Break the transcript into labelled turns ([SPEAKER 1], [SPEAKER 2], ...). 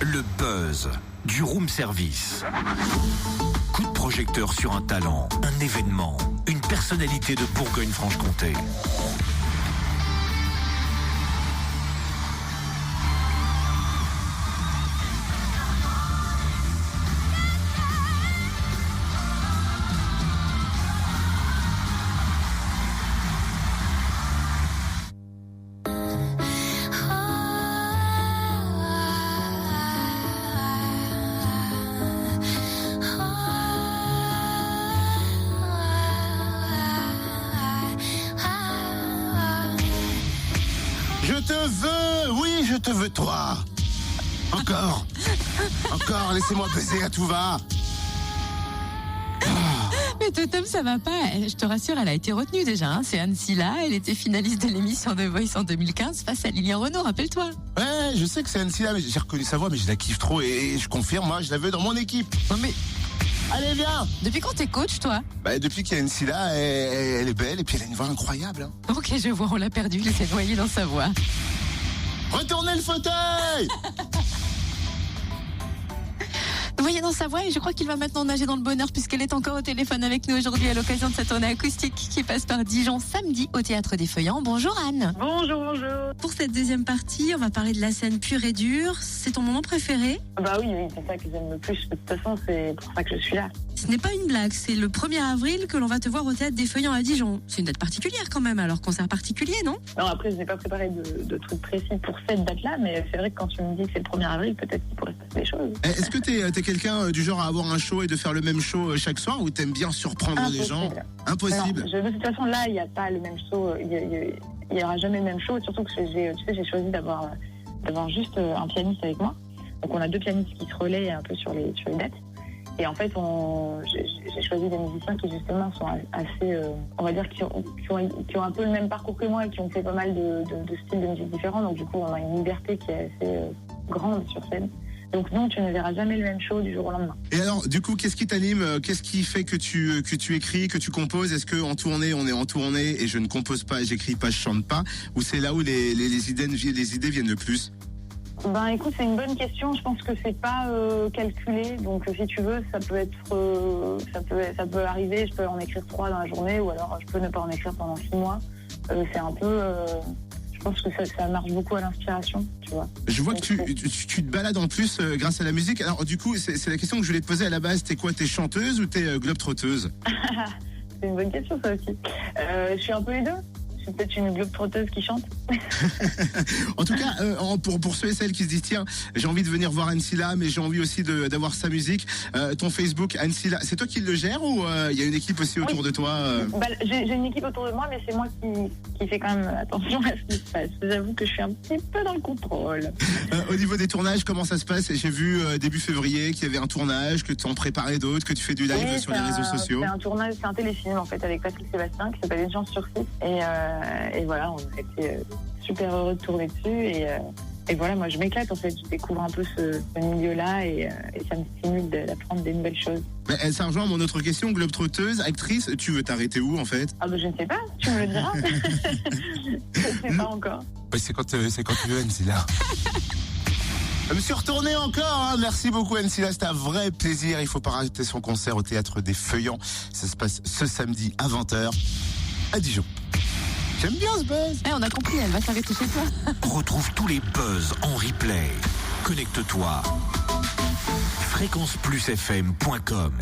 [SPEAKER 1] Le buzz du room service. Coup de projecteur sur un talent, un événement, une personnalité de Bourgogne-Franche-Comté.
[SPEAKER 2] Je te veux, oui, je te veux, toi. Encore, laissez-moi baiser à tout va.
[SPEAKER 3] Mais Totem, ça va pas. Je te rassure, elle a été retenue déjà. C'est Anne Silla. Elle était finaliste de l'émission The Voice en 2015 face à Lilian Renaud, rappelle-toi.
[SPEAKER 2] Ouais, je sais que c'est Anne Silla, mais j'ai reconnu sa voix, mais je la kiffe trop et je confirme, moi, je la veux dans mon équipe.
[SPEAKER 3] Non mais,
[SPEAKER 2] Allez, viens.
[SPEAKER 3] depuis quand t'es coach, toi?
[SPEAKER 2] Bah, depuis qu'il y a Anne Silla, elle est belle et puis elle a une voix incroyable. Hein.
[SPEAKER 3] Ok, je vois, on l'a perdu. Il s'est noyé dans sa voix.
[SPEAKER 2] Retournez le fauteuil.
[SPEAKER 3] Voyez dans sa voix et je crois qu'il va maintenant nager dans le bonheur puisqu'elle est encore au téléphone avec nous aujourd'hui à l'occasion de cette tournée acoustique qui passe par Dijon samedi au Théâtre des Feuillants. Bonjour Anne.
[SPEAKER 4] Bonjour.
[SPEAKER 3] Pour cette deuxième partie, on va parler de la scène pure et dure. C'est ton moment préféré?
[SPEAKER 4] Bah oui, c'est ça que j'aime le plus. De toute façon, c'est pour ça que je suis là.
[SPEAKER 3] Ce n'est pas une blague, c'est le 1er avril que l'on va te voir au Théâtre des Feuillants à Dijon. C'est une date particulière quand même, alors concert particulier, non?
[SPEAKER 4] Non, après, je n'ai pas préparé de trucs précis pour cette date-là, mais c'est vrai que quand tu me dis que c'est le 1er avril, peut-être qu'il pourrait se passer des choses.
[SPEAKER 2] Est-ce que t'es quelqu'un du genre à avoir un show et de faire le même show chaque soir ou t'aimes bien surprendre les gens? Impossible.
[SPEAKER 4] Non, de toute façon, là, il n'y a pas le même show. Il n'y aura jamais le même show, surtout que j'ai choisi d'avoir juste un pianiste avec moi. Donc, on a deux pianistes qui se relaient un peu sur les dates. Et en fait, j'ai choisi des musiciens qui justement sont assez, on va dire, qui ont un peu le même parcours que moi et qui ont fait pas mal de styles de musique différents. Donc du coup, on a une liberté qui est assez grande sur scène. Donc non, tu ne verras jamais le même show du jour au lendemain.
[SPEAKER 2] Et alors, du coup, qu'est-ce qui t'anime? Qu'est-ce qui fait que tu écris, que tu composes? Est-ce que en tournée, on est en tournée et je ne compose pas, j'écris pas, je chante pas? Ou c'est là où les idées viennent le plus?
[SPEAKER 4] Ben écoute, c'est une bonne question. Je pense que c'est pas calculé. Donc si tu veux, ça peut arriver. Je peux en écrire 3 dans la journée, ou alors je peux ne pas en écrire pendant 6 mois. C'est un peu. Je pense que ça marche beaucoup à l'inspiration, tu vois.
[SPEAKER 2] Je vois que tu te balades en plus grâce à la musique. Alors du coup, c'est la question que je voulais te poser à la base. T'es quoi? T'es chanteuse ou t'es globe-trotteuse?
[SPEAKER 4] C'est une bonne question, ça aussi. Je suis un peu les deux. Je suis peut-être une globe-trotteuse qui chante.
[SPEAKER 2] En tout cas, pour ceux et celles qui se disent tiens, j'ai envie de venir voir Anne Silla, mais j'ai envie aussi d'avoir sa musique. Ton Facebook, Anne Silla, c'est toi qui le gères ou il y a une équipe aussi autour de toi?
[SPEAKER 4] Bah, j'ai une équipe autour de moi, mais c'est moi qui fais quand même attention à ce qui se passe. J'avoue que je suis un petit peu dans le contrôle.
[SPEAKER 2] Au niveau des tournages, comment ça se passe? J'ai vu début février qu'il y avait un tournage, que tu en préparais d'autres, que tu fais du live sur les réseaux sociaux.
[SPEAKER 4] C'est un tournage, c'est un téléfilm en fait avec Patrick Sébastien qui s'appelle Une chance sur 6. Et voilà, on a été super heureux de tourner dessus et voilà, moi je m'éclate en fait, je découvre un peu ce milieu-là et ça me stimule d'apprendre des nouvelles choses.
[SPEAKER 2] Mais ça rejoint mon autre question, globe-trotteuse, actrice, tu veux t'arrêter où en fait?
[SPEAKER 4] Ah bah je ne sais pas, tu me le diras. Je ne sais pas encore.
[SPEAKER 2] C'est quand tu veux, Anne Silla. Je me suis retourné encore, hein. Merci beaucoup Anne Silla, c'était un vrai plaisir. Il faut pas rater son concert au Théâtre des Feuillants. Ça se passe ce samedi à 20h à Dijon. J'aime bien ce buzz.
[SPEAKER 3] On a compris, elle va s'arrêter chez toi.
[SPEAKER 1] Retrouve tous les buzz en replay. Connecte-toi. fréquenceplusfm.com